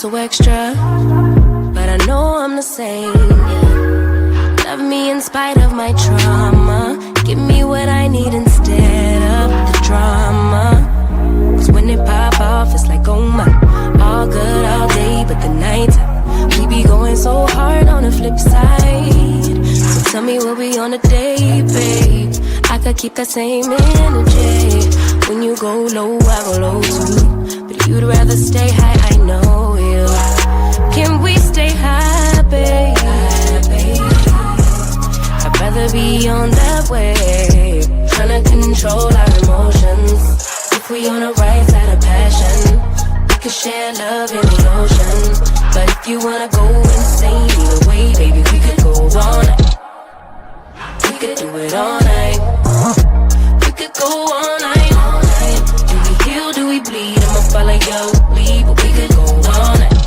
so extra, but I know I'm the same. Yeah. Love me in spite of my trauma. Give me what I need instead of the drama. Cause when it pop off, it's like, oh my. All good all day, but the night we be going so hard on the flip side. So tell me what we on a day, babe. I could keep that same energy. When you go low, I go low too. But you'd rather stay high, I know you. Can we stay high, babe? I'd rather be on that wave, tryna control our emotions. If we on the right side of passion, we could share love in the ocean. But if you wanna go insane either way, baby, we could go all night. We could do it all night. We could go all night, all night. Do we heal, do we bleed? I'ma follow your lead, but we could go all night.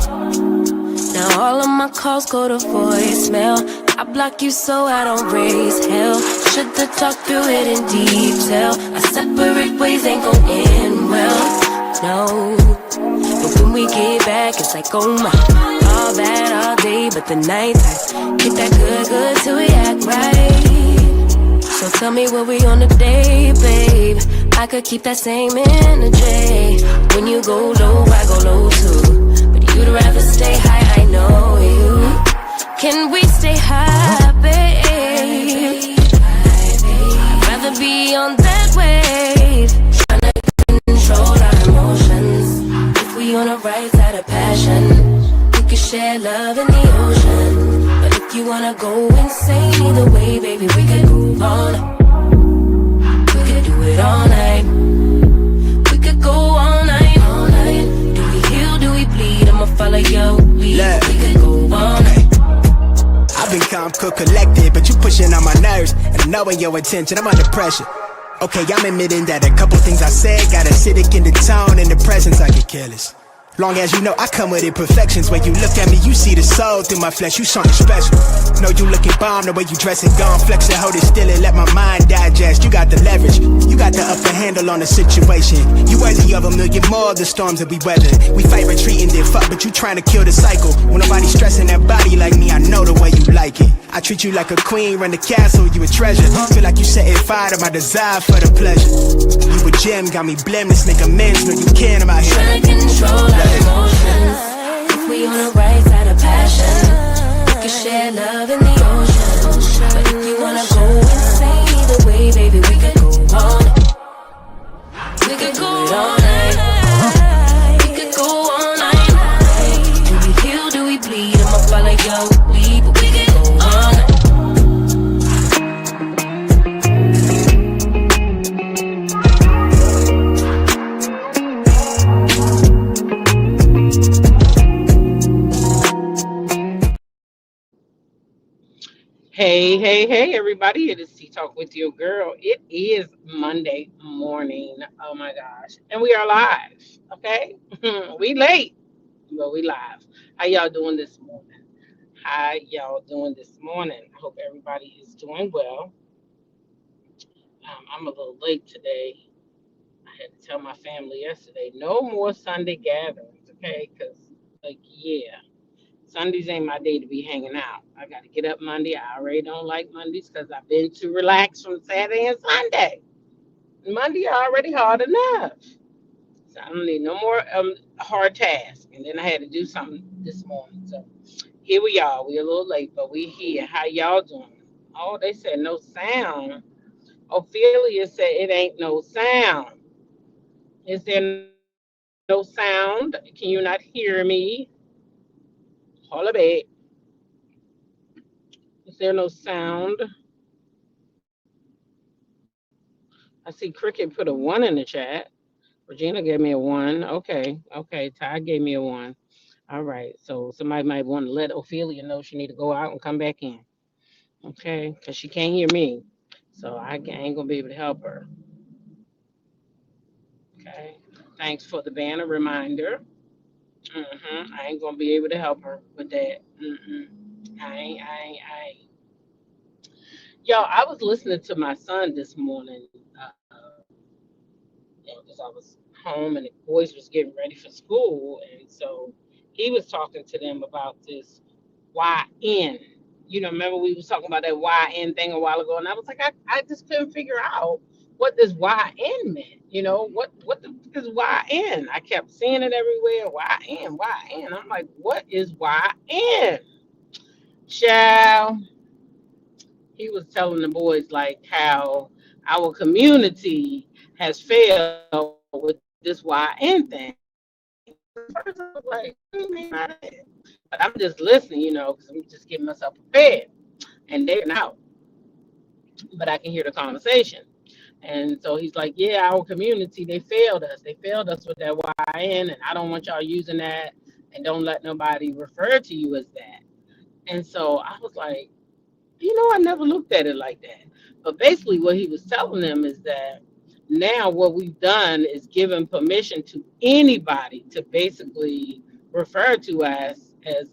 Now all of my calls go to voicemail. I block you so I don't raise hell. Should've talked through it in detail. Our separate ways ain't gon' end well, no. But when we get back, it's like, oh my. All bad all day, but the night time get that good, good till we act right. So tell me what we on today, babe. I could keep that same energy. When you go low, I go low too. But you'd rather stay high, I know you. Can we stay high, babe? I'd rather be on that wave, tryna control our emotions. If we on the right side of passion, we can share love in the ocean. But if you wanna go insane either way, baby, we could move on. We could do it all night. We could go all night, all night. Do we heal, do we bleed? I'ma follow your lead. We could go all night. I've been calm, cool, collected, but you pushing on my nerves. And knowing your intention, I'm under pressure. Okay, I'm admitting that a couple things I said got acidic in the tone. In the presence, I get careless. Long as you know I come with imperfections. When you look at me, you see the soul through my flesh. You something special. Know you looking bomb, the way you dressing, gone flex and hold it still and let my mind digest. You got the leverage, you got the upper handle on the situation. You worthy of a million more of the storms that we weather. We fight retreating, then fuck, but you trying to kill the cycle. When nobody's stressing that body like me, I know the way you like it. I treat you like a queen, run the castle, you a treasure. Feel like you setting fire to my desire for the pleasure. You a gem, got me blameless, make amends, know you can about here. Trying to control our emotions. If we on the right side of passion, we can share love in the ocean. But if you wanna go insane either way, baby, we could go all night. We could go all night. We could go all night. Do we heal, do we bleed? I'ma follow your lead, but we could go all night. Hey, everybody. It is Tea Talk with your girl. It is Monday morning. Oh my gosh. And we are live. Okay. We late, but we live. How y'all doing this morning? How y'all doing this morning? I hope everybody is doing well. I'm a little late today. I had to tell my family yesterday, no more Sunday gatherings. Okay. Because, like, yeah. Sundays ain't my day to be hanging out. I got to get up Monday. I already don't like Mondays because I've been too relaxed from Saturday and Sunday. Monday already hard enough. So I don't need no more hard tasks. And then I had to do something this morning. So here we are. We a little late, but we here. How y'all doing? Oh, they said no sound. Ophelia said it ain't no sound. Is there no sound? Can you not hear me? Holla back. Is there no sound? I see Cricket put a 1 in the chat. Regina gave me a 1. Okay. Ty gave me a 1. All right. So somebody might want to let Ophelia know she need to go out and come back in. Okay, because she can't hear me. So ain't gonna be able to help her. Okay. Thanks for the banner reminder. I ain't gonna be able to help her with that. I ain't. Yo, I was listening to my son this morning. Because I was home and the boys was getting ready for school, and so he was talking to them about this YN. Remember we was talking about that YN thing a while ago, and I was like, I just couldn't figure out what this YN meant. What the fuck is YN? I kept seeing it everywhere. YN, YN. I'm like, what is YN? Child, he was telling the boys like how our community has failed with this YN thing. First, I was like, what do you mean by that? But I'm just listening, because I'm just getting myself prepared. And they're out, but I can hear the conversation. And so he's like, yeah, our community, they failed us. They failed us with that YN, and I don't want y'all using that. And don't let nobody refer to you as that. And so I was like, I never looked at it like that. But basically, what he was telling them is that now what we've done is given permission to anybody to basically refer to us as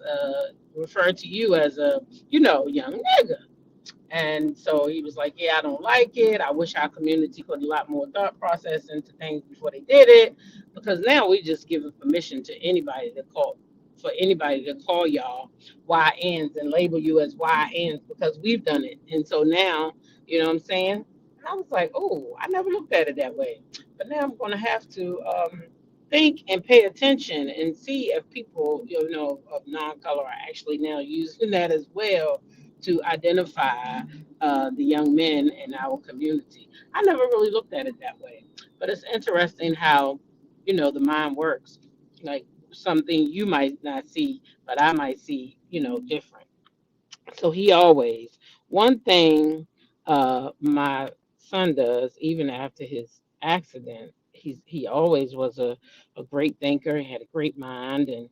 refer to you as a young nigga. And so he was like, yeah, I don't like it. I wish our community put a lot more thought process into things before they did it, because now we just give permission to anybody to call for anybody to call y'all YNs and label you as YNs because we've done it. And so now, you know what I'm saying? And I was like, oh, I never looked at it that way. But now I'm going to have to think and pay attention and see if people, of non-color are actually now using that as well to identify the young men in our community. I never really looked at it that way, but it's interesting how, the mind works. Like something you might not see, but I might see, different. So he always, one thing my son does, even after his accident, he always was a great thinker, he had a great mind, and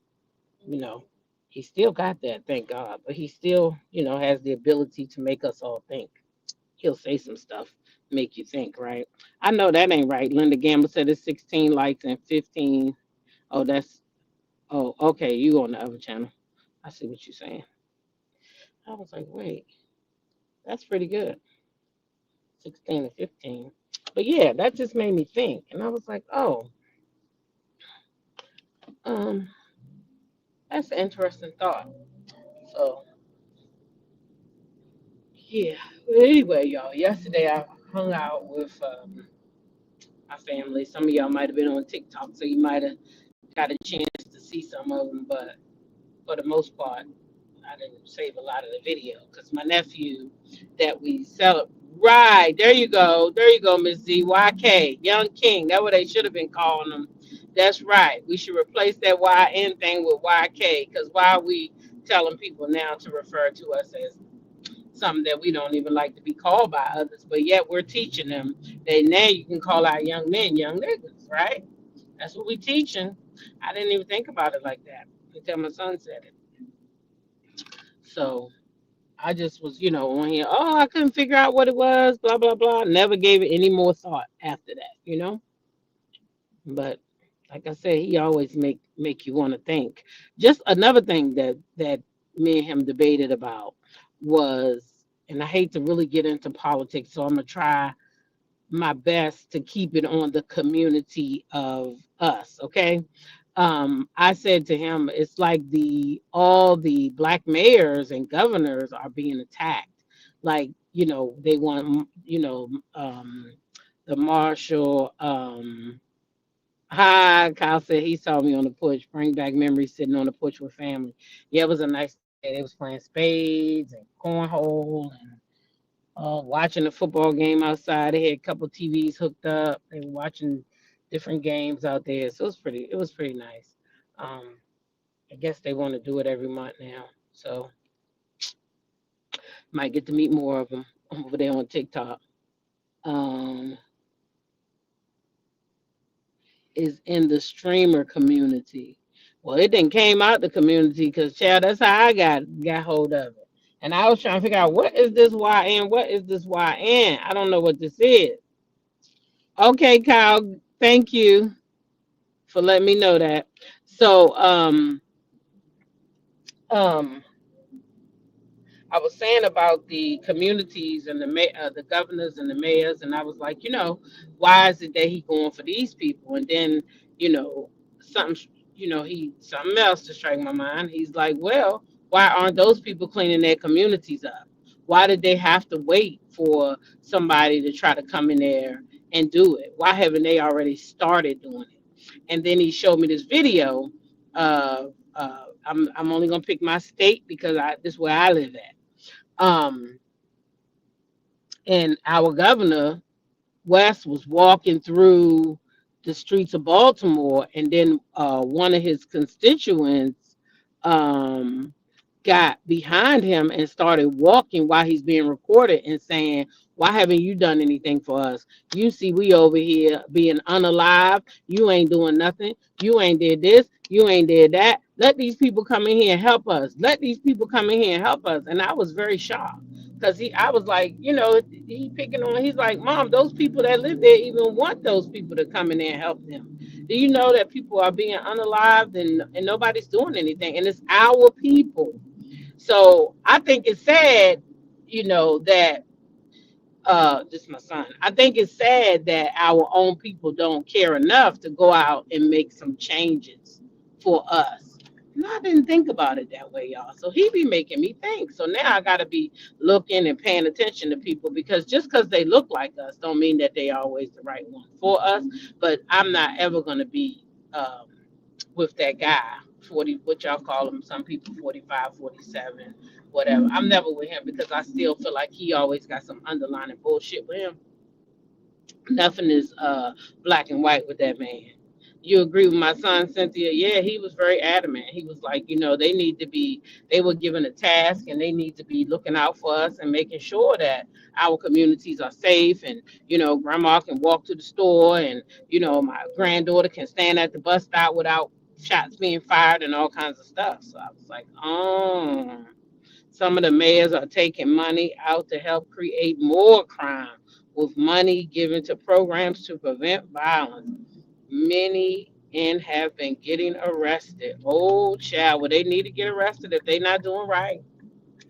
you know, he still got that, thank God. But he still, has the ability to make us all think. He'll say some stuff, make you think, right? I know that ain't right. Linda Gamble said it's 16 likes and 15. Oh, oh, okay. You on the other channel. I see what you're saying. I was like, wait, that's pretty good. 16 and 15. But yeah, that just made me think. And I was like, oh, um, that's an interesting thought. So yeah. Well, anyway, y'all, yesterday I hung out with my family. Some of y'all might have been on TikTok, so you might have got a chance to see some of them. But for the most part, I didn't save a lot of the video because my nephew that we celebrate. Right, there you go, Miss ZYK, Young King. That's what they should have been calling him. That's right. We should replace that YN thing with YK, because why are we telling people now to refer to us as something that we don't even like to be called by others, but yet we're teaching them that now you can call our young men young niggas, right? That's what we teaching. I didn't even think about it like that until my son said it. So I just was, on here. Oh, I couldn't figure out what it was. Blah blah blah. Never gave it any more thought after that. But like I said, he always make you want to think. Just another thing that me and him debated about was, and I hate to really get into politics, so I'm gonna try my best to keep it on the community of us. Okay. I said to him, it's like all the black mayors and governors are being attacked. Like, they want, the marshal. Hi, Kyle said he saw me on the porch. Bring back memories sitting on the porch with family. Yeah, it was a nice day. They was playing spades and cornhole and watching the football game outside. They had a couple TVs hooked up. They were watching different games out there. So it was pretty nice. Um, I guess they want to do it every month now. So might get to meet more of them over there on TikTok. Um, is in the streamer community. Well, it didn't came out the community because, child, that's how I got hold of it. And I was trying to figure out what is this YN? What is this YN? I don't know what this is. Okay, Kyle, thank you for letting me know that. So, um, I was saying about the communities and the governors and the mayors, and I was like, why is it that he going for these people? And then, something, he something else to strike my mind. He's like, well, why aren't those people cleaning their communities up? Why did they have to wait for somebody to try to come in there and do it? Why haven't they already started doing it? And then he showed me this video. I'm only gonna pick my state because this is where I live at. And our governor West was walking through the streets of Baltimore, and then one of his constituents um, got behind him and started walking while he's being recorded and saying, "Why haven't you done anything for us? You see, we over here being unalive. You ain't doing nothing. You ain't did this. You ain't did that. Let these people come in here and help us. Let these people come in here and help us." And I was very shocked because I was like, he picking on. He's like, "Mom, those people that live there even want those people to come in there and help them. Do you know that people are being unalived and nobody's doing anything? And it's our people." So I think it's sad, that this is my son. I think it's sad that our own people don't care enough to go out and make some changes for us. And I didn't think about it that way, y'all. So he be making me think. So now I gotta be looking and paying attention to people because just because they look like us don't mean that they always the right one for us. But I'm not ever gonna be with that guy 40, what y'all call him, some people 45, 47, whatever. I'm never with him because I still feel like he always got some underlying bullshit with him. Nothing is black and white with that man. You agree with my son, Cynthia? Yeah, he was very adamant. He was like, they were given a task and they need to be looking out for us and making sure that our communities are safe and, grandma can walk to the store and, my granddaughter can stand at the bus stop without shots being fired and all kinds of stuff. So I was like, oh, some of the mayors are taking money out to help create more crime with money given to programs to prevent violence. Many and have been getting arrested. Oh, child, well, they need to get arrested if they're not doing right.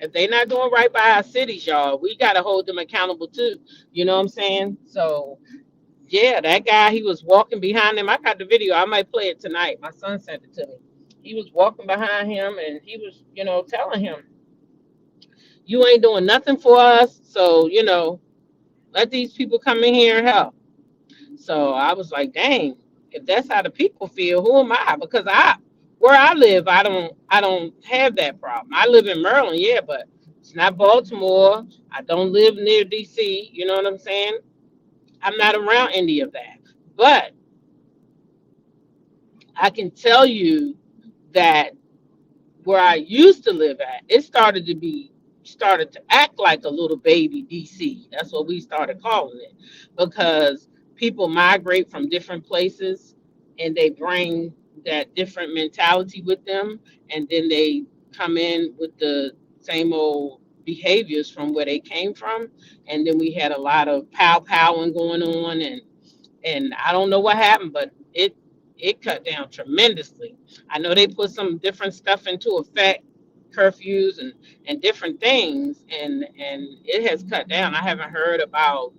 If they're not doing right by our cities, y'all, we got to hold them accountable too. You know what I'm saying? So, yeah, that guy, he was walking behind him. I got the video. I might play it tonight. My son sent it to me. He was walking behind him and he was, telling him, "You ain't doing nothing for us. So, let these people come in here and help." So I was like, dang, if that's how the people feel, who am I? Because where I live, I don't have that problem. I live in Maryland, yeah, but it's not Baltimore. I don't live near DC. You know what I'm saying? I'm not around any of that. But I can tell you that where I used to live at, it started to act like a little baby DC. That's what we started calling it, because people migrate from different places and they bring that different mentality with them, and then they come in with the same old behaviors from where they came from. And then we had a lot of powing going on, and I don't know what happened, but it cut down tremendously. I know they put some different stuff into effect, curfews and different things, and it has cut down. I haven't heard about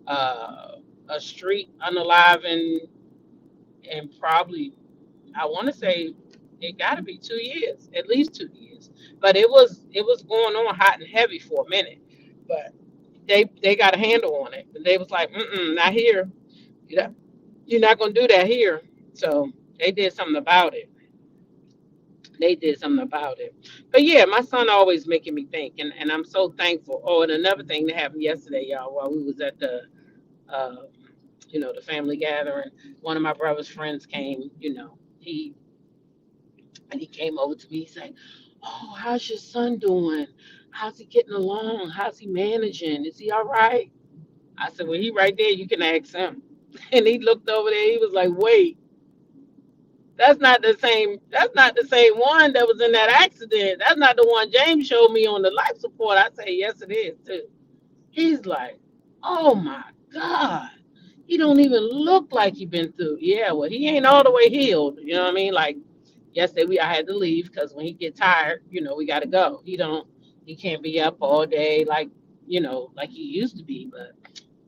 a street unalive and probably, I want to say it got to be 2 years, at least 2 years. But it was going on hot and heavy for a minute, but they got a handle on it. They was like, not here. You're not gonna do that here. So they did something about it. But yeah, my son always making me think, and I'm so thankful. Oh, and another thing that happened yesterday, y'all, while we was at the uh, the family gathering, one of my brother's friends came, he came over to me. He's like, "Oh, how's your son doing? How's he getting along? How's he managing? Is he all right?" I said, "Well, he right there. You can ask him." And he looked over there. He was like, "Wait, that's not the same. That's not the same one that was in that accident. That's not the one James showed me on the life support." I say, "Yes, it is too." He's like, "Oh my God. He don't even look like he been through." Yeah, well, he ain't all the way healed. You know what I mean? Like yesterday, I had to leave because when he get tired, we got to go. He can't be up all day like he used to be. But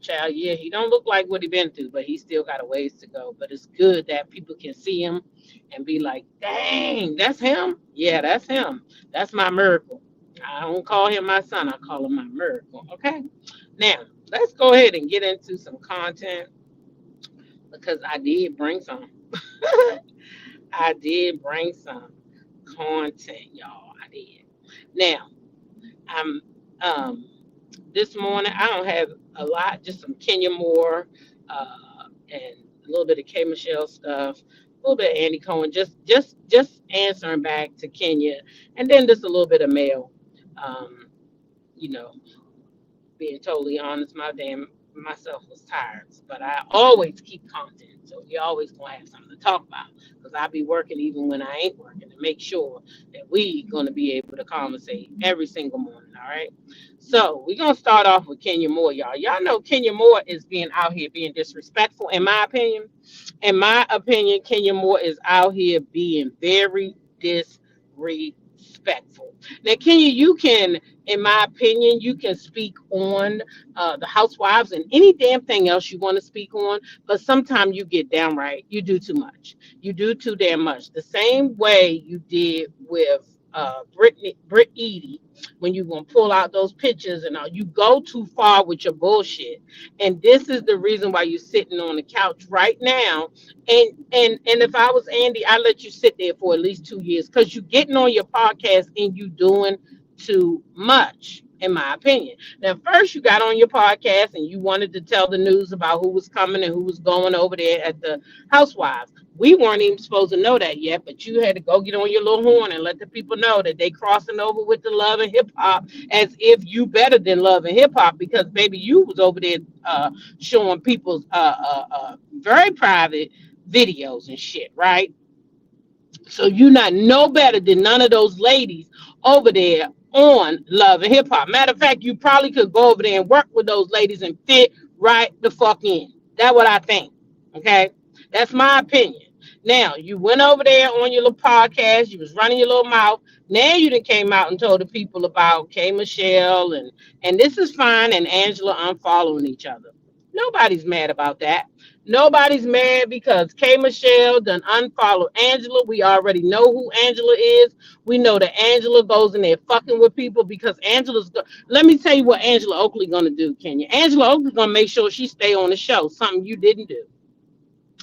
Child, yeah, he don't look like what he been through, but he still got a ways to go. But it's good that people can see him and be like, dang, that's him? Yeah, that's him. That's my miracle. I don't call him my son, I call him my miracle. Okay. Now, let's go ahead and get into some content because I did bring some. I did bring some content, y'all. I did. Now, I'm this morning I don't have a lot, just some Kenya Moore and a little bit of K Michelle stuff, a little bit of Andy Cohen, just answering back to Kenya, and then just a little bit of mail. Um, you know, being totally honest, myself was tired, but I always keep content, so we always gonna have something to talk about because I be working even when I ain't working to make sure that we gonna be able to conversate every single morning. All right, so we're gonna start off with Kenya Moore, y'all. Y'all know Kenya Moore is being out here being disrespectful, in my opinion. In my opinion, Kenya Moore is out here being very disrespectful. Now, Kenya, you can, in my opinion, you can speak on the housewives and any damn thing else you want to speak on, but sometimes you get downright, you do too much. You do too damn much. The same way you did with Britt Eady, when you gonna pull out those pictures and all, you go too far with your bullshit. And this is the reason why you're sitting on the couch right now. And if I was Andy, I'd let you sit there for at least 2 years because you're getting on your podcast and you doing too much, in my opinion. Now, first you got on your podcast and you wanted to tell the news about who was coming and who was going over there at the Housewives. We weren't even supposed to know that yet, but you had to go get on your little horn and let the people know that they crossing over with the Love and Hip Hop as if you better than Love and Hip Hop because baby, you was over there showing people's very private videos and shit, right? So you not no better than none of those ladies over there on Love and Hip Hop. Matter of fact, you probably could go over there and work with those ladies and fit right the fuck in. That's what I think. Okay, that's my opinion. Now you went over there on your little podcast. You was running your little mouth. Now you done came out and told the people about K Michelle and this is fine and Angela unfollowing each other. Nobody's mad about that. Nobody's mad because K Michelle done unfollow Angela. We already know who Angela is. We know that Angela goes in there fucking with people because let me tell you what Angela Oakley gonna do, Kenya. Angela Oakley gonna make sure she stay on the show, something you didn't do.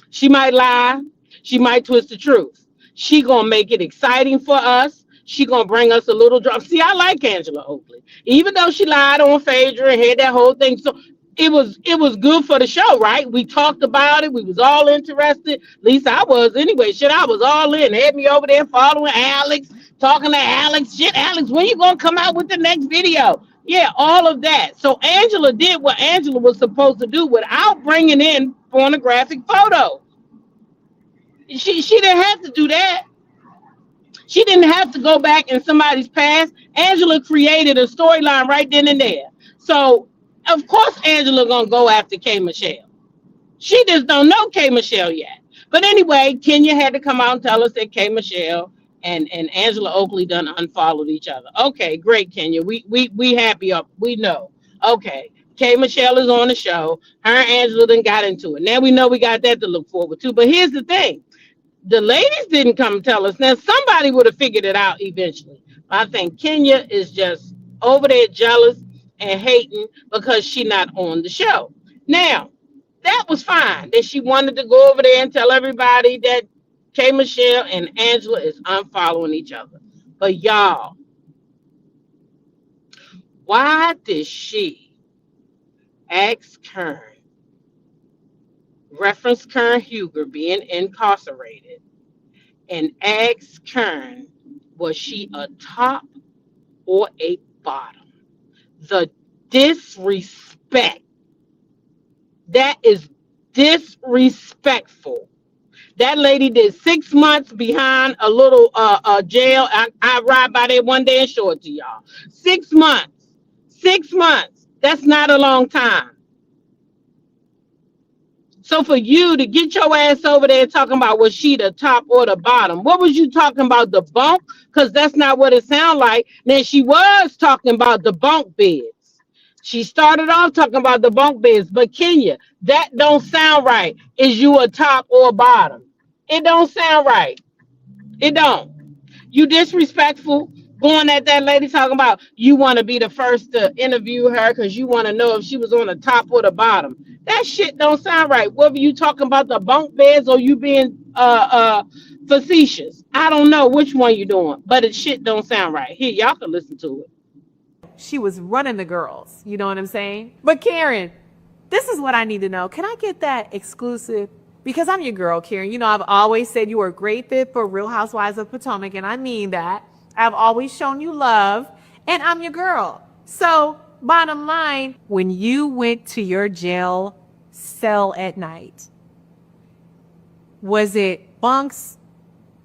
She might lie. She might twist the truth. She gonna make it exciting for us. She gonna bring us a little drama. See, I like Angela Oakley, even though she lied on Phaedra and had that whole thing. So it was good for the show, right? We talked about it. We was all interested. At least I was anyway. Shit, I was all in. Had me over there following Alex, talking to Alex. Shit, Alex, when you gonna come out with the next video? Yeah, all of that. So Angela did what Angela was supposed to do without bringing in pornographic photos. She didn't have to do that. She didn't have to go back in somebody's past. Angela created a storyline right then and there. So of course Angela gonna go after K Michelle. She just don't know K Michelle yet. But anyway, Kenya had to come out and tell us that K Michelle and Angela Oakley done unfollowed each other. Okay, great, Kenya. We happy up. We know. Okay. K Michelle is on the show. Her and Angela done got into it. Now we know we got that to look forward to. But here's the thing. The ladies didn't come tell us. Now somebody would have figured it out eventually. I think Kenya is just over there jealous and hating because she not on the show. Now, that was fine that she wanted to go over there and tell everybody that K Michelle and Angela is unfollowing each other. But y'all, why did she ask Kern, reference Kern Huger being incarcerated, and ask Kern, was she a top or a bottom? The disrespect. That is disrespectful. That lady did 6 months behind a little jail. I ride by there one day and show it to y'all. 6 months. 6 months. That's not a long time. So for you to get your ass over there talking about was she the top or the bottom? What was you talking about, the bunk? Because that's not what it sounded like. Then she was talking about the bunk beds. She started off talking about the bunk beds, but Kenya, that don't sound right. Is you a top or a bottom? It don't sound right. It don't. You disrespectful going at that lady talking about you want to be the first to interview her because you want to know if she was on the top or the bottom. That shit don't sound right. Whether you talking about the bunk beds or you being facetious. I don't know which one you doing, but it shit don't sound right. Here, y'all can listen to it. She was running the girls. You know what I'm saying? But Karen, this is what I need to know. Can I get that exclusive? Because I'm your girl, Karen. You know, I've always said you were a great fit for Real Housewives of Potomac, and I mean that. I've always shown you love, and I'm your girl. So, bottom line, when you went to your jail cell at night, was it bunks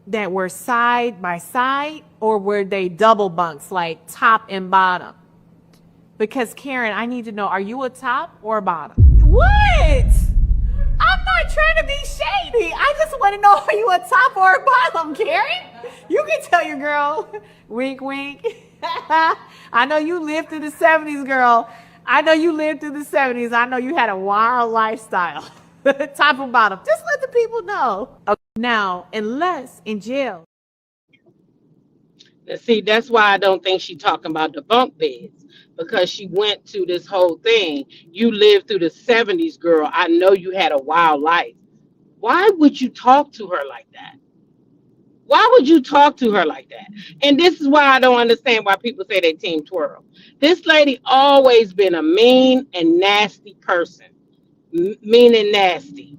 that were side by side, or were they double bunks, like top and bottom? Because, Karen, I need to know, are you a top or a bottom? What? I'm not trying to be shady. I just want to know, are you a top or a bottom, Karen? You can tell your girl. Wink, wink. I know you lived through the 70s, girl. I know you lived through the 70s. I know you had a wild lifestyle. Top or bottom. Just let the people know. Okay. Now, unless in jail. Now, see, that's why I don't think she's talking about the bunk beds, because she went to this whole thing. You lived through the 70s, girl. I know you had a wild life. Why would you talk to her like that? Why would you talk to her like that? And this is why I don't understand why people say they team twirl. This lady always been a mean and nasty person. Mean and nasty.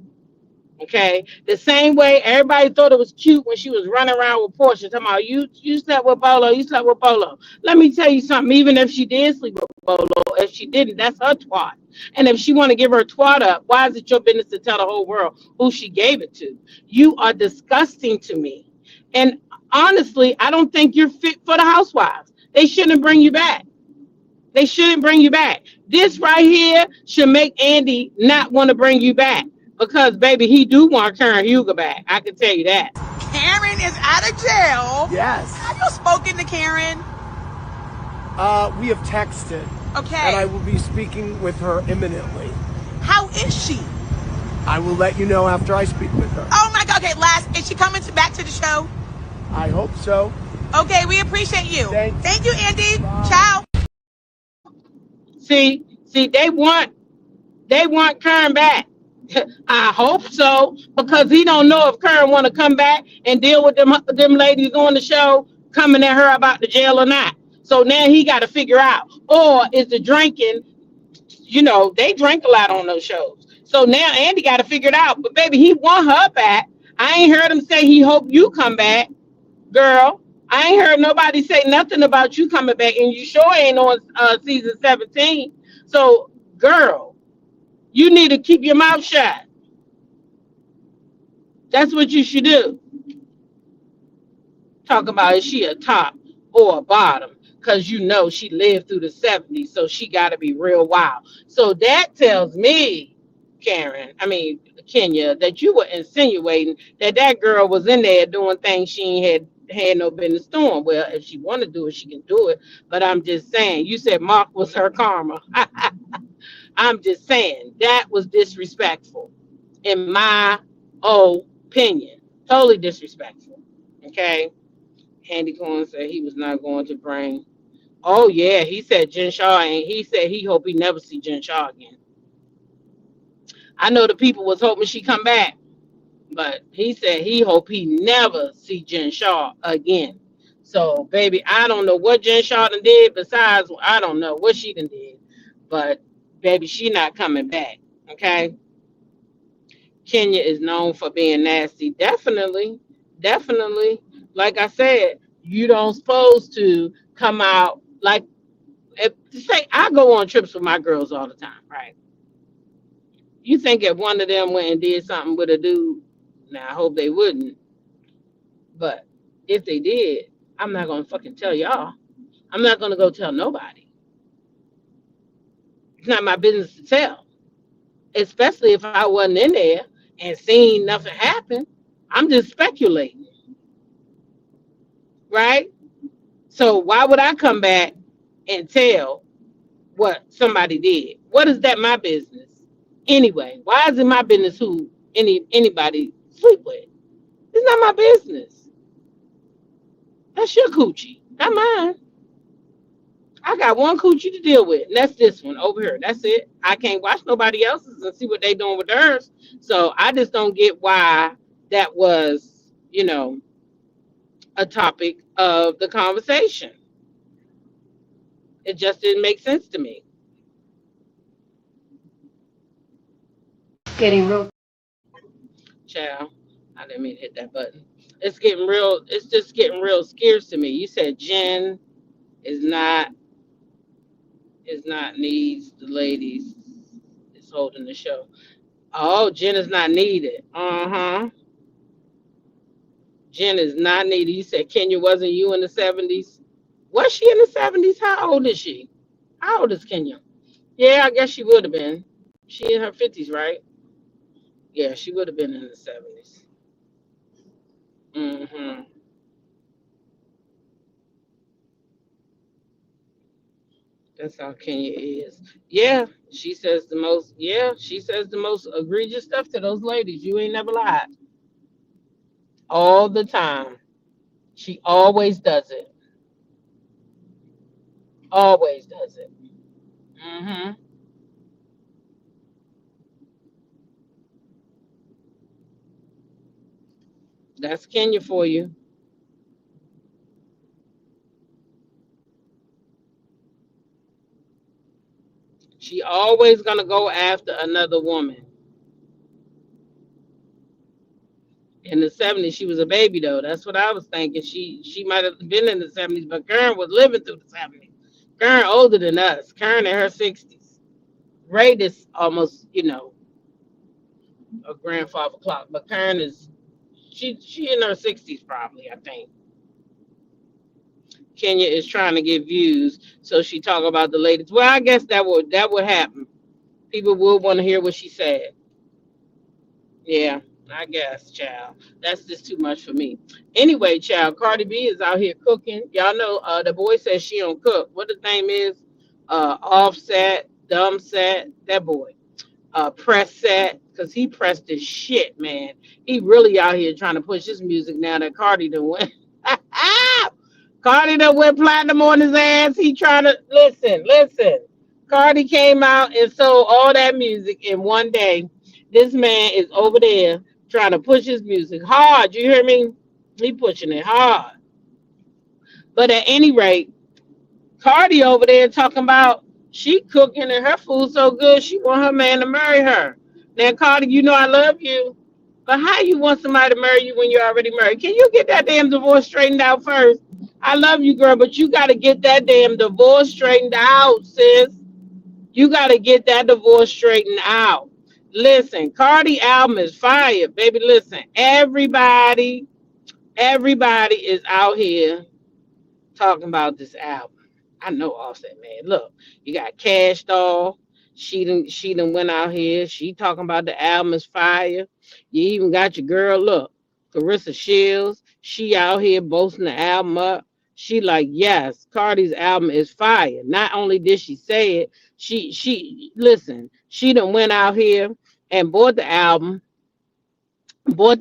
Okay, the same way everybody thought it was cute when she was running around with Portia, talking about you slept with Bolo, you slept with Bolo. Let me tell you something. Even if she did sleep with Bolo, if she didn't, that's her twat. And if she want to give her twat up, why is it your business to tell the whole world who she gave it to? You are disgusting to me. And honestly, I don't think you're fit for the housewives. They shouldn't bring you back. They shouldn't bring you back. This right here should make Andy not want to bring you back. Because, baby, he do want Karen Huger back. I can tell you that. Karen is out of jail. Yes. Have you spoken to Karen? We have texted. Okay. And I will be speaking with her imminently. How is she? I will let you know after I speak with her. Oh my God. Okay, last, is she coming back to the show? I hope so. Okay, we appreciate you. Thanks. Thank you, Andy. Bye. Ciao. See, they want Karen back. I hope so, because he don't know if Karen want to come back and deal with them ladies on the show coming at her about the jail or not. So now he got to figure out, or is the drinking, you know, they drink a lot on those shows. So now Andy got to figure it out. But baby, he want her back. I ain't heard him say he hope you come back, girl. I ain't heard nobody say nothing about you coming back, and you sure ain't on season 17. So, girl, you need to keep your mouth shut. That's what you should do. Talk about, is she a top or a bottom? Because you know she lived through the 70s, so she got to be real wild. So that tells me, Kenya, that you were insinuating that girl was in there doing things she ain't had no business doing. Well, if she want to do it, she can do it. But I'm just saying, you said Mark was her karma. I'm just saying that was disrespectful, in my opinion. Totally disrespectful. Okay. Andy Cohen said he was not going to bring. Oh yeah, he said Jen Shaw, and he said he hope he never see Jen Shaw again. I know the people was hoping she come back, but he said he hope he never see Jen Shaw again. So baby, I don't know what Jen Shaw done did. Besides, I don't know what she done did, but baby, she not coming back. Okay. Kenya is known for being nasty. Definitely. Like I said, you don't supposed to come out like, say I go on trips with my girls all the time, right? You think if one of them went and did something with a dude, now I hope they wouldn't, but if they did, I'm not gonna fucking tell y'all. I'm not gonna go tell nobody. It's not my business to tell, especially if I wasn't in there and seen nothing happen. I'm just speculating, right? So why would I come back and tell what somebody did. What is that my business? Anyway, why is it my business who anybody sleep with? It's not my business. That's your coochie, not mine. I got one coochie to deal with, and that's this one over here. That's it. I can't watch nobody else's and see what they doing with theirs. So I just don't get why that was, a topic of the conversation. It just didn't make sense to me. Getting real. Child, I didn't mean to hit that button. It's getting real. It's just getting real scarce to me. You said Jen is not needs. The ladies is holding the show. Oh, Jen is not needed. Jen is not needed. You said Kenya wasn't you in the 70s? Was she in the 70s? How old is she? How old is Kenya? Yeah, I guess she would have been. She in her 50s, right? Yeah, she would have been in the 70s. That's how Kenya is. Yeah, she says the most. Yeah, she says the most egregious stuff to those ladies. You ain't never lied. All the time. She always does it. Always does it. That's Kenya for you. She always gonna go after another woman. In the 70s, she was a baby though. That's what I was thinking. She might have been in the 70s, but Karen was living through the 70s. Karen older than us. Karen in her 60s. Ray is almost, a grandfather clock, but Karen is she in her 60s probably, I think. Kenya is trying to get views, so she talk about the ladies. Well, I guess that would happen. People would want to hear what she said. Yeah, I guess, child. That's just too much for me. Anyway, child, Cardi B is out here cooking. Y'all know the boy says she don't cook. What the name is? Offset, Dumb Set, that boy. Press Set, because he pressed his shit, man. He really out here trying to push his music now that Cardi done went. Cardi done went platinum on his ass. He trying to, listen. Cardi came out and sold all that music in one day. This man is over there trying to push his music hard. You hear me? He pushing it hard. But at any rate, Cardi over there talking about she cooking and her food so good she want her man to marry her. Now, Cardi, you know I love you, but how you want somebody to marry you when you're already married? Can you get that damn divorce straightened out first? I love you, girl, but you got to get that damn divorce straightened out, sis. You got to get that divorce straightened out. Listen, Cardi album is fire, baby. Listen, everybody is out here talking about this album. I know Offset, man. Look, you got Cash Doll. She done went out here. She talking about the album is fire. You even got your girl, look, Carissa Shields. She out here boasting the album up. She like, yes, Cardi's album is fire. Not only did she say it, she listen, she done went out here and bought the album, got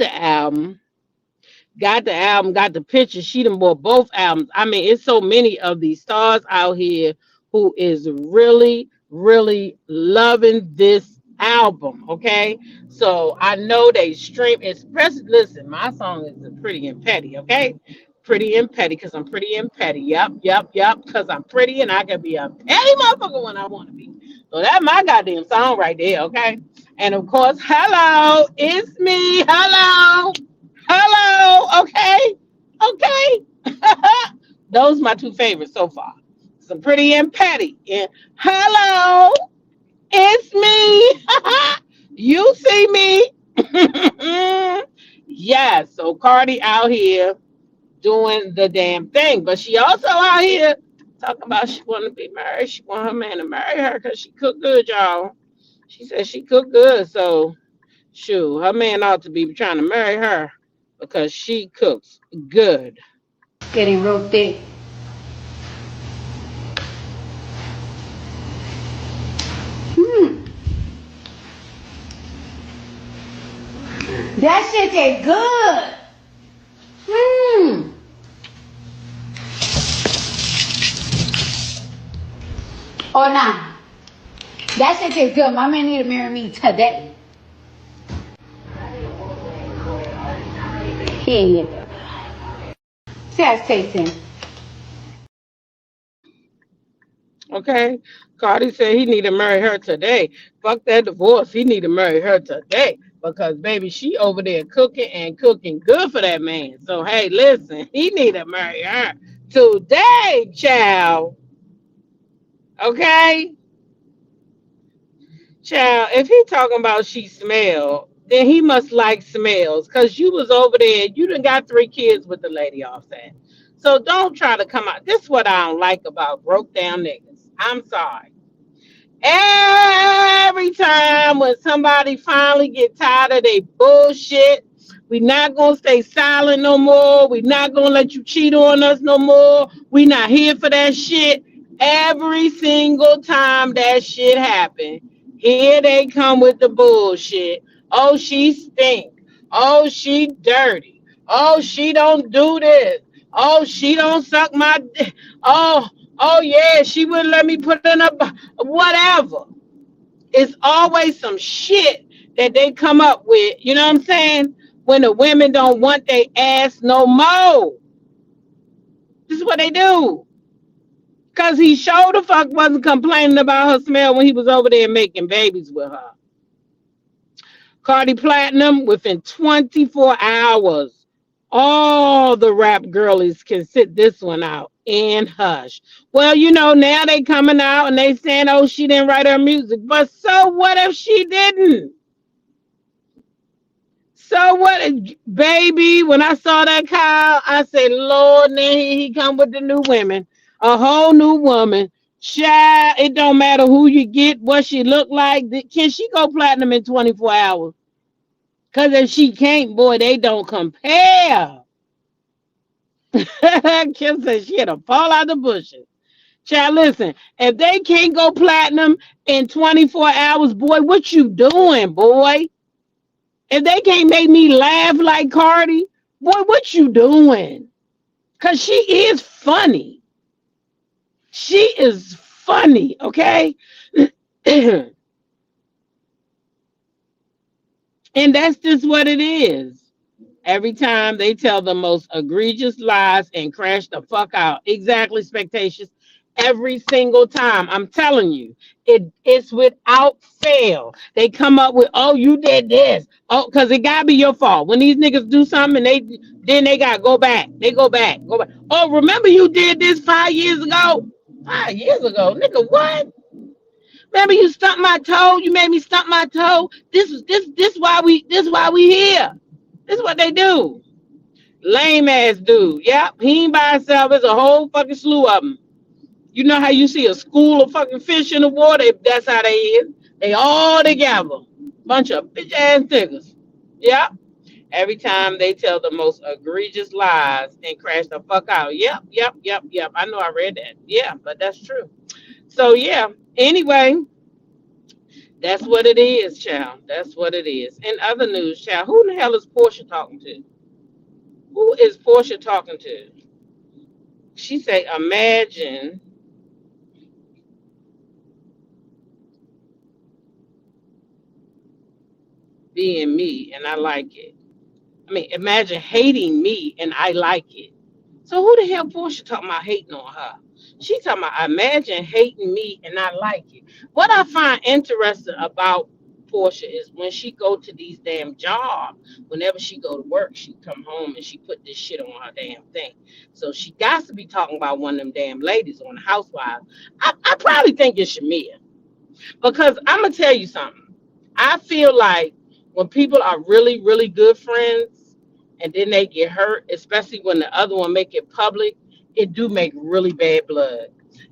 the album, got the picture. She done bought both albums. I mean, it's so many of these stars out here who is really, really loving this album, okay? So I know they stream, especially, listen, my song is Pretty and Petty, okay? Pretty and Petty, because I'm pretty and petty. Yep, because I'm pretty and I can be a petty motherfucker when I want to be. So that's my goddamn song right there, okay? And of course, hello, it's me, hello, okay? Those are my two favorites so far. Some Pretty and Petty. And hello, it's me. You see me? Yes, so Cardi out here doing the damn thing. But she also out here talking about she want to be married. She want her man to marry her because she cook good, y'all. She said she cook good. So, shoot, her man ought to be trying to marry her because she cooks good. Getting real thick. That shit tastes good. Mmm. Oh, nah. That shit tastes good. My man need to marry me today. He ain't here. See how it's tasting. Okay. Cardi said he need to marry her today. Fuck that divorce. He need to marry her today. Because baby, she over there cooking and cooking good for that man. So hey, listen, he need to marry her today, child. Okay? Child, if he talking about she smell, then he must like smells. Cause you was over there, you done got 3 kids with the lady off that. So don't try to come out. This is what I don't like about broke down niggas. I'm sorry. Every time when somebody finally get tired of their bullshit, we not gonna stay silent no more. We not gonna let you cheat on us no more. We not here for that shit. Every single time that shit happen, here they come with the bullshit. Oh, she stink. Oh, she dirty. Oh, she don't do this. Oh, she don't suck my dick. Oh yeah, she wouldn't let me put in a whatever. It's always some shit that they come up with. You know what I'm saying? When the women don't want their ass no more. This is what they do. Cause he sure the fuck wasn't complaining about her smell when he was over there making babies with her. Cardi Platinum, within 24 hours, all the rap girlies can sit this one out and hush. Well, you know, now they coming out and they saying, oh, she didn't write her music. But so what if she didn't? So what, baby, when I saw that Kyle, I said, Lord, now he come with the new women. A whole new woman. Child, it don't matter who you get, what she look like. Can she go platinum in 24 hours? Because if she can't, boy, they don't compare. Kim said she had to fall out the bushes. Child, listen, if they can't go platinum in 24 hours, boy, what you doing, boy? If they can't make me laugh like Cardi, boy, what you doing? Because she is funny. She is funny, okay? And that's just what it is. Every time they tell the most egregious lies and crash the fuck out. Exactly, Spectacious. Every single time. I'm telling you, it's without fail. They come up with, oh, you did this. Oh, because it gotta be your fault. When these niggas do something, they gotta go back. They go back. Oh, remember you did this 5 years ago? 5 years ago, nigga, what? Remember you stumped my toe? You made me stump my toe. This why we here. This is what they do. Lame ass dude. Yep, he ain't by himself. There's a whole fucking slew of them. You know how you see a school of fucking fish in the water? That's how they is. They all together. Bunch of bitch ass niggas. Yep. Every time they tell the most egregious lies and crash the fuck out. Yep. I know I read that. Yeah, but that's true. So yeah. Anyway, that's what it is, child. That's what it is. In other news, child, who the hell is Portia talking to? Who is Portia talking to? She say, imagine being me and I like it. I mean, imagine hating me and I like it. So who the hell Portia talking about hating on her? She talking about imagine hating me and I like it. What I find interesting about Portia is when she go to these damn jobs, whenever she go to work, she come home and she put this shit on her damn thing. So she got to be talking about one of them damn ladies on the Housewives. I probably think it's Shamia. Because I'm going to tell you something. I feel like when people are really, really good friends and then they get hurt, especially when the other one make it public, it do make really bad blood.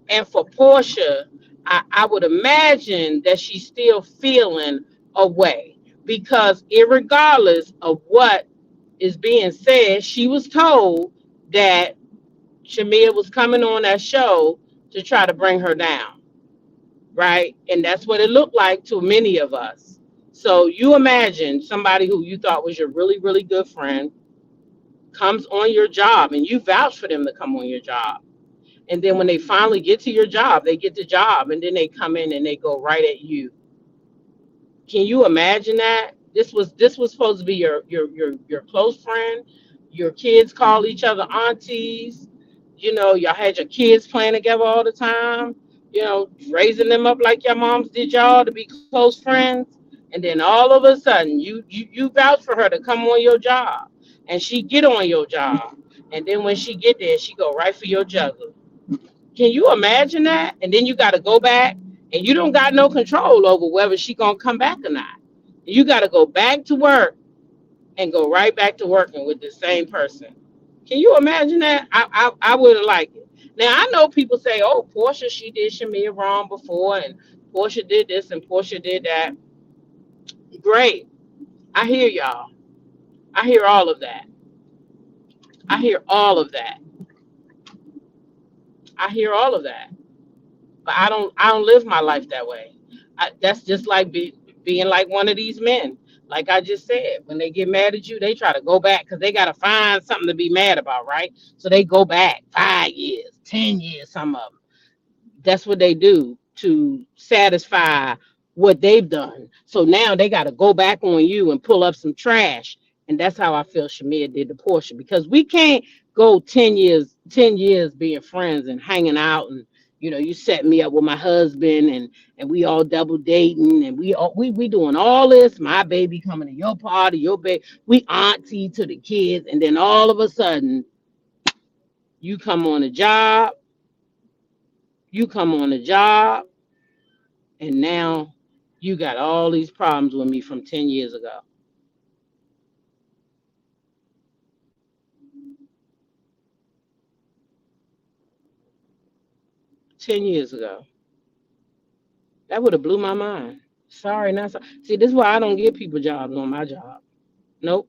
And for Portia, I would imagine that she's still feeling a way because irregardless of what is being said, she was told that Shamia was coming on that show to try to bring her down. Right? And that's what it looked like to many of us. So you imagine somebody who you thought was your really, really good friend comes on your job and you vouch for them to come on your job. And then when they finally get to your job, they get the job and then they come in and they go right at you. Can you imagine that? This was supposed to be your close friend. Your kids call each other aunties. Y'all had your kids playing together all the time. Raising them up like your moms did y'all to be close friends. And then all of a sudden, you vouch for her to come on your job, and she get on your job. And then when she get there, she go right for your jugular. Can you imagine that? And then you got to go back, and you don't got no control over whether she gonna come back or not. You got to go back to work and go right back to working with the same person. Can you imagine that? I wouldn't like it. Now I know people say, "Oh, Portia, she did Shamia wrong before, and Portia did this and Portia did that." Great, I hear y'all. I hear all of that. I hear all of that. I hear all of that. But I don't live my life that way. That's just like being like one of these men. Like I just said, when they get mad at you, they try to go back because they got to find something to be mad about, right? So they go back 5 years, 10 years, some of them. That's what they do to satisfy what they've done. So now they got to go back on you and pull up some trash. And that's how I feel Shamia did to Portia, because we can't go 10 years being friends and hanging out, and you set me up with my husband, and we all double dating, and we doing all this, my baby coming to your party, your baby, we auntie to the kids, and then all of a sudden you come on a job, and now you got all these problems with me from 10 years ago. Ten years ago. That would have blew my mind. Sorry, not sorry. See, this is why I don't give people jobs on my job. Nope.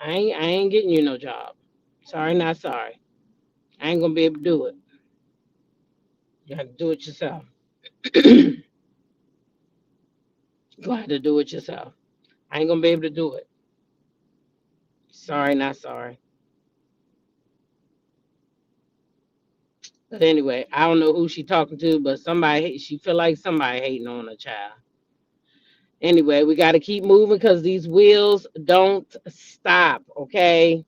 I ain't getting you no job. Sorry, not sorry. I ain't gonna be able to do it. You have to do it yourself. You have to do it yourself. I ain't gonna be able to do it. Sorry, not sorry. But anyway, I don't know who she talking to, but she feel like somebody hating on her child. Anyway, we got to keep moving because these wheels don't stop, okay?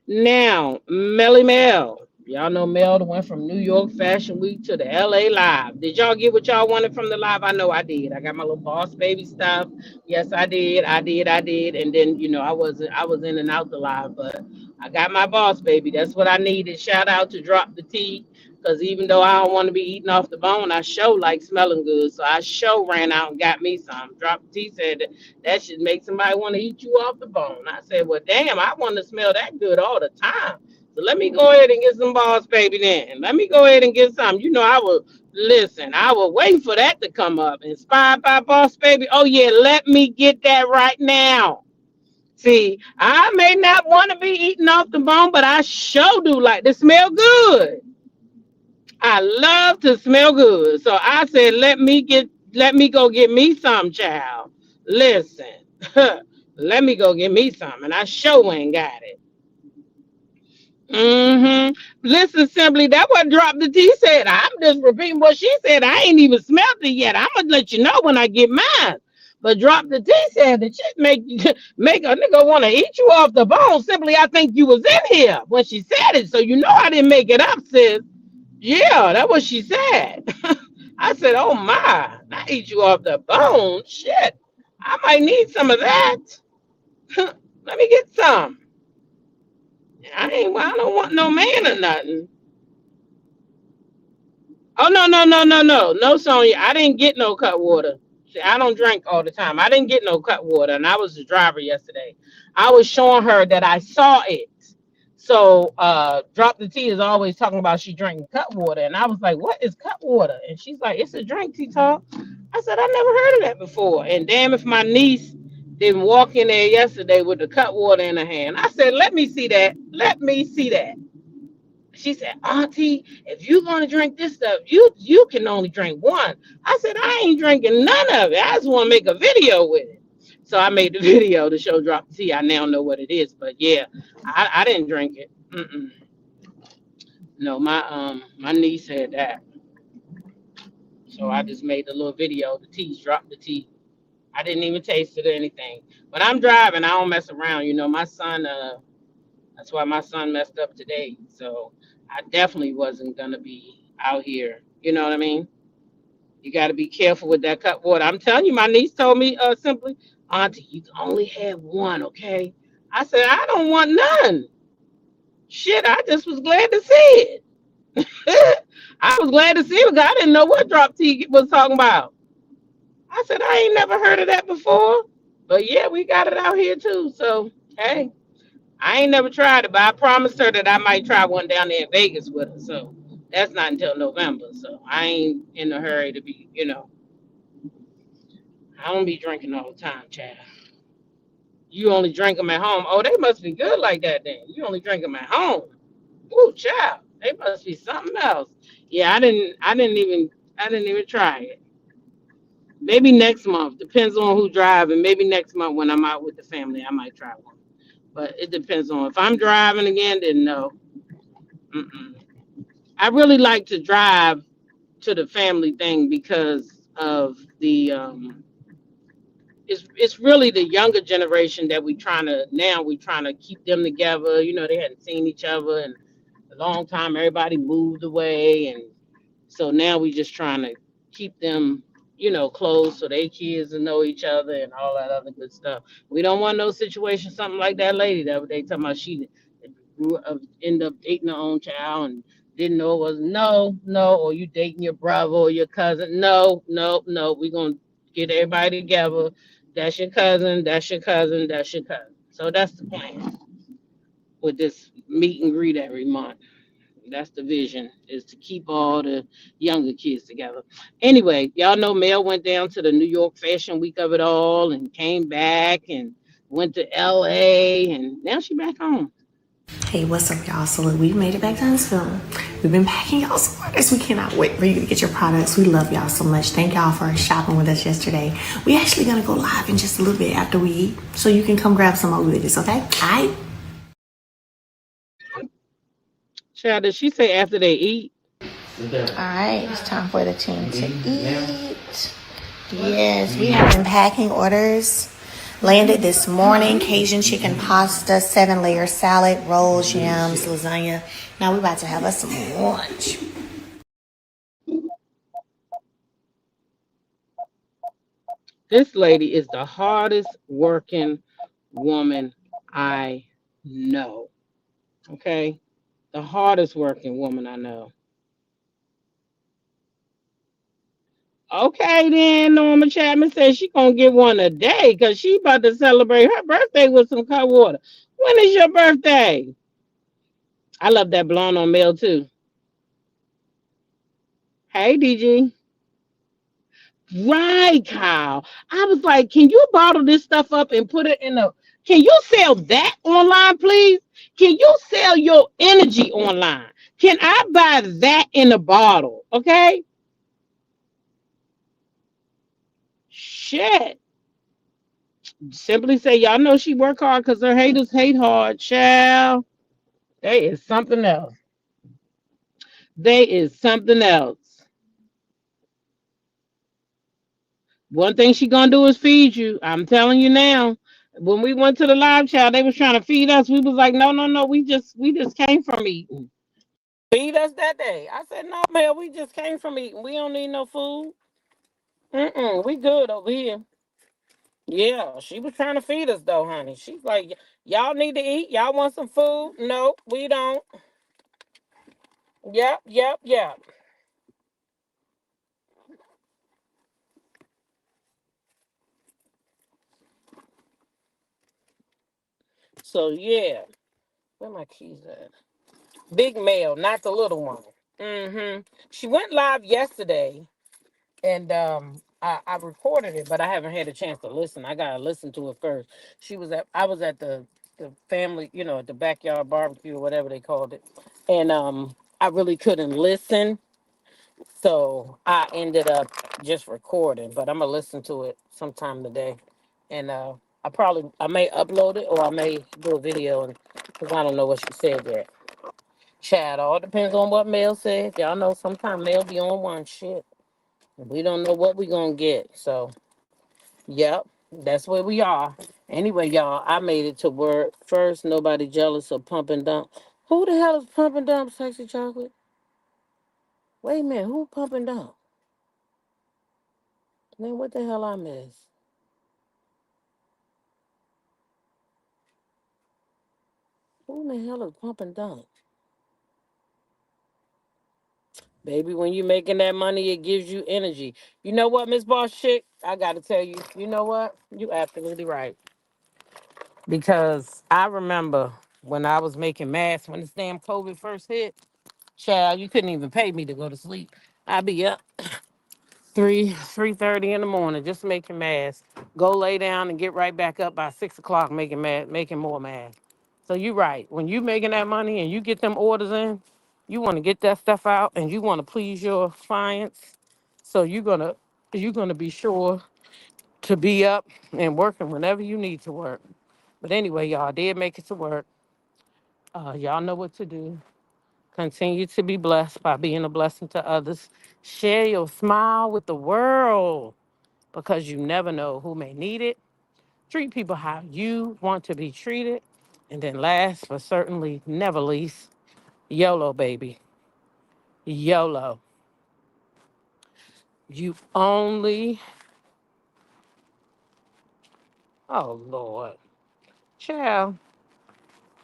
Now, Melly Mel. Y'all know Mel that went from New York Fashion Week to the LA Live. Did y'all get what y'all wanted from the live? I know I did. I got my little Boss Baby stuff. Yes, I did. And then, I was in and out the live, but I got my Boss Baby. That's what I needed. Shout out to Drop the Tea. Because even though I don't want to be eating off the bone, I sure like smelling good. So I sure ran out and got me some. Drop the Tea said that should make somebody want to eat you off the bone. I said, well, damn, I want to smell that good all the time. So let me go ahead and get some Boss Baby then. Let me go ahead and get some. I will wait for that to come up. Inspired by Boss Baby. Oh, yeah, let me get that right now. See, I may not want to be eating off the bone, but I sure do like to smell good. I love to smell good. So I said, let me go get me some, child. Listen, let me go get me some. And I sure ain't got it. Listen, simply, that what Drop the Tea said. I'm just repeating what she said. I ain't even smelled it yet. I'm going to let you know when I get mine. But Drop the Tea said that shit make a nigga want to eat you off the bone. Simply, I think you was in here when she said it. So I didn't make it up, sis. Yeah, that's what she said. I said, oh my, I eat you off the bone. Shit, I might need some of that. Let me get some. I don't want no man or nothing. Oh, no, Sonya. I didn't get no cut water. See, I don't drink all the time. I didn't get no cut water, and I was the driver yesterday. I was showing her that I saw it. So Drop the Tea is always talking about she drinking cut water. And I was like, what is cut water? And she's like, it's a drink, T-Talk. I said, I never heard of that before. And damn if my niece didn't walk in there yesterday with the cut water in her hand. I said, let me see that. Let me see that. She said, Auntie, if you're gonna drink this stuff, you can only drink one. I said, I ain't drinking none of it. I just want to make a video with it. So I made the video to show Drop the Tea. I now know what it is, but yeah, I didn't drink it. Mm-mm. No, my niece had that, so I just made a little video. The teas, Drop the Tea. I didn't even taste it or anything. When I'm driving, I don't mess around. You know, my son. That's why my son messed up today. So I definitely wasn't gonna be out here. You know what I mean? You got to be careful with that cut water. I'm telling you, my niece told me simply, Auntie, you can only have one, okay? I said, I don't want none. Shit, I just was glad to see it. I was glad to see it because I didn't know what Drop Tea was talking about. I said, I ain't never heard of that before. But yeah, we got it out here too. So, hey. I ain't never tried it, but I promised her that I might try one down there in Vegas with her. So that's not until November. So I ain't in a hurry to be, I don't be drinking all the time, child. You only drink them at home. Oh, they must be good like that then. You only drink them at home. Ooh, child. They must be something else. Yeah, I didn't even try it. Maybe next month. Depends on who driving. Maybe next month when I'm out with the family, I might try one. But it depends on if I'm driving again, then no. Mm-mm. I really like to drive to the family thing because of the it's really the younger generation that we trying to keep them together. You know, they hadn't seen each other in a long time. Everybody moved away, and so now we just trying to keep them, close so they kids will know each other and all that other good stuff. We don't want no situation, something like that lady that they talking about. She grew up, end up dating her own child and didn't know it was no, or you dating your brother or your cousin. No, no, no. We gonna get everybody together. That's your cousin, that's your cousin, that's your cousin. So that's the plan with this meet and greet every month. That's the vision, is to keep all the younger kids together. Anyway, y'all know Mel went down to the New York Fashion Week of it all and came back and went to LA and now she back home. Hey, what's up, y'all? So look, we made it back to Huntsville. We've been packing y'all some orders. We cannot wait for you to get your products. We love y'all so much. Thank y'all for shopping with us yesterday. We actually gonna go live in just a little bit after we eat, so you can come grab some more goodies, okay? All right? Child, did she say after they eat? All right, it's time for the team to eat. Yes, we have been packing orders. Landed this morning, Cajun chicken pasta, 7-layer salad, rolls, yams, lasagna. Now we're about to have us some lunch. This lady is the hardest working woman I know. Okay? The hardest working woman I know. Okay, then Norma Chapman says she gonna get one a day because she about to celebrate her birthday with some cold water. When is your birthday? I love that blonde on Mel too. Hey, DG. Right, Kyle. I was like, can you bottle this stuff up and put it in a? Can you sell that online, please? Can you sell your energy online? Can I buy that in a bottle? Okay. Shit. Simply say, y'all know she work hard because her haters hate hard. Child, they is something else. They is something else. One thing she gonna do is feed you. I'm telling you now. When we went to the live child, they was trying to feed us. We was like, no, no, no. We just came from eating. Feed us that day. I said, no, man. We just came from eating. We don't need no food. We good over here. Yeah, she was trying to feed us though, honey. She's like, y'all need to eat. Y'all want some food? No, we don't. Yep, yep, yep. So yeah, where my keys at? Big Mel, not the little one. She went live yesterday, and I recorded it, but I haven't had a chance to listen. I gotta listen to it first. I was at the family, at the backyard barbecue or whatever they called it, and I really couldn't listen, so I ended up just recording. But I'm gonna listen to it sometime today, and I may upload it or I may do a video, and because I don't know what she said yet. Chat all depends on what Mel said. Y'all know sometimes Mel be on one shit. And we don't know what we gonna get. So yep, that's where we are. Anyway, y'all, I made it to work. First, nobody jealous of pump and dump. Who the hell is pump and dump, Sexy Chocolate? Wait a minute, who pump and dump? Man, what the hell I miss? Who in the hell is pump and dump? Baby, when you making that money, it gives you energy. You know what, Miss Boss Chick? I gotta tell you, you know what? You absolutely right. Because I remember when I was making masks when this damn COVID first hit, child, you couldn't even pay me to go to sleep. I'd be up 3:30 in the morning just making masks. Go lay down and get right back up by 6 o'clock making more masks. So you're right. When you making that money and you get them orders in, you want to get that stuff out and you want to please your clients. So you're gonna be sure to be up and working whenever you need to work. But anyway, y'all did make it to work. Y'all know what to do. Continue to be blessed by being a blessing to others. Share your smile with the world because you never know who may need it. Treat people how you want to be treated. And then last but certainly never least, YOLO, baby. YOLO. You only, oh Lord, child.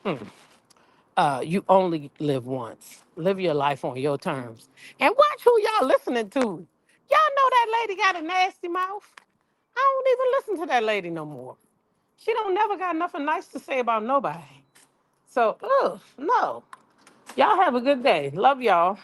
You only live once. Live your life on your terms. And watch who y'all listening to. Y'all know that lady got a nasty mouth. I don't even listen to that lady no more. She don't never got nothing nice to say about nobody. So, no. Y'all have a good day. Love y'all.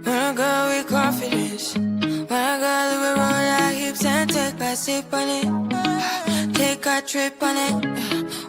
When I go with confidence, when I go with roll our hips and take a sip on it, take a trip on it.